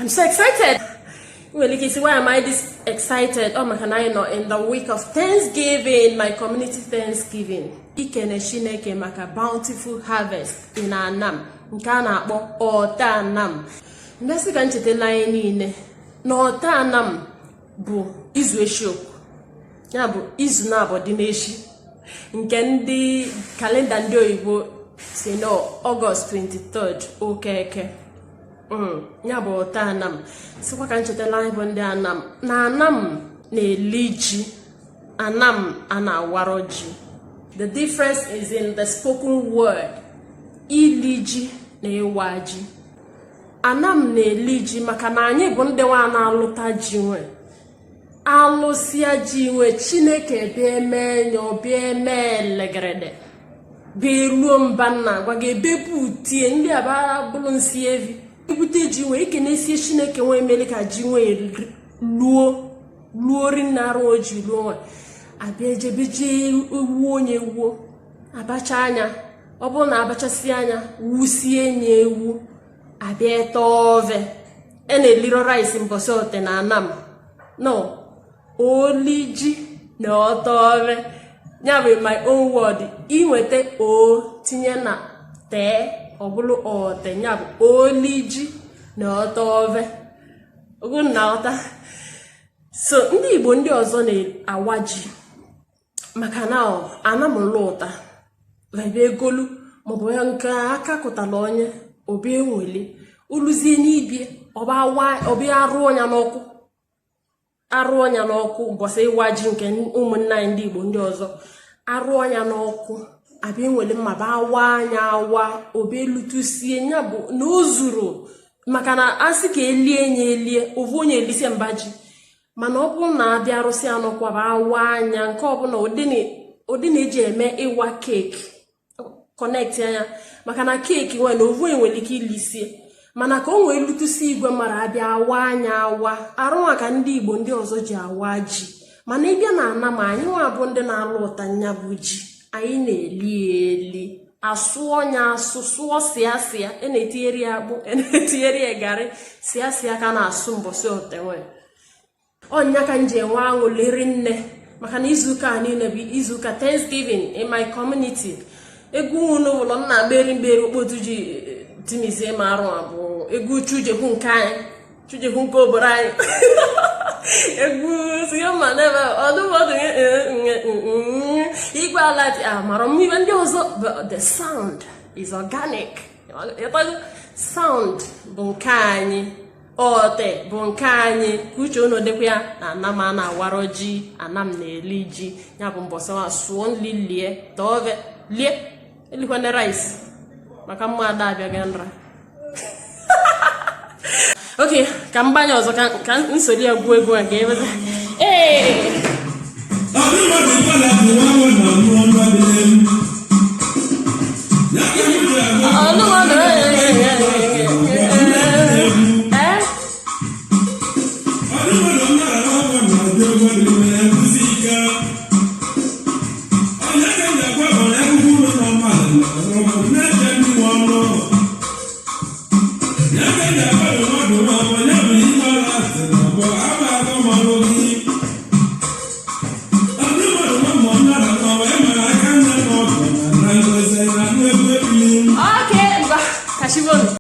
I'm so excited. Well, you can see why am I this excited? Oh my can I know in the week of Thanksgiving, my community Thanksgiving. Ikene Shineke maka bountiful harvest in Anam. Nke a na-akpọ Ọta Anam. Mmesi ka nchetela anyị niile na Ọta Anam bụ izu eziokwu. Ya bụ izu na-abụ dị n'echi. Nke ndị kalenda ndị oyibo si no August 23rd okeke. Ya bụ Ọta Anam. Sikwa ka nchetela anyị bụ ndị Anam. Na Anam na-eli ji. Anam a na-awaro ji. The difference is in the spoken word. Ili ji na ịwa ji. Anam na-eli ji maka na anyị bụ ndị nwa na-alụta ji nwe. Alụsịa ji nwe Chineke bịa eme enyo bịa eme legrede. Bịa ruo mba nna gwa gị bebu tie ndị aba bụrụ nsị evi. Ibute ji nwe ike na-esi Chineke nwe emeli ka ji nwe luo ri na-arụ oji luo nwe. Abịa ejebeje ewu onye wuo. Abacha anya. Ọ bụrụ na abachasị anya wusie nye ewu. Abịa ete ove. Na-eliro rice mbọsị ote na Anam. No. Oli ji na ọta ove. Ya bụ my own word. Inwete o tinye na tee. Ọ bụrụ ote. Ya bụ oli ji na ọta ove. Ogu na ọta. So ndị Igbo ndị ọzọ na-awa ji. Maka na Anam lụ ụta. Ebe egolu maọbụ ya nke aka kụtala onye obi enwele uluzie n'ibie ọbịa arụ ọnya n'ọkụ ụbọchị ịwa ji nke ụmụnna anyị ndị Igbo ndị ọzọ arụ ọnya n'ọkụ abịa enwele mma ba awa anya awa obi elutusie nya bụ na o zuru maka na asị ka elie ovu onye elisi mba ji mana ọ bụrụ na abịa arụsị anọkwa ba awa anya nke ọbụla ụdị na-eji eme ịwa keeki connect anya maka na keeki nwe na ovu enwere ike ilisie mana ka o nwee lutusi igwe mara abịa awa anya awa arụ maka ndị Igbo ndị ọzọ ji awa ji mana ịbịa na Anam anyị nwa bụ ndị na-alụ ụta nya bụ ji anyị na-eli asụ ọnya asụsụọ sịasịa na-etinyere ya akpụ na-etinyere ya garị sịasịa ka na-asụ mbọsị otenwe ọnya ka nje nwe aṅụleri nne maka na izuụka a niile bụ izuụka Thanksgiving in my community. Egwu n'ụlọ m na-agberi mgberi okpotu ji timizie ma arụ abụ egwu chujekwu nke anyị chujekwu nke obodo anyị egwu siyoma nebe ọdụmọdụ igwe ala dị amara m ibe ndị ọzọ the sound is organic sound bụ nke anyị ote bụ nke anyị ka uche unu dịkwa ya na Anam a na-awaro ji Anam na-eli ji ya bụ mbọsịwa sụọ nli lie tọve lie elikwane rice maka mma ada abịaghị nra. Okay, ka mbanye ọzọ ka nsori ya gụọ egwu a ga-ebeze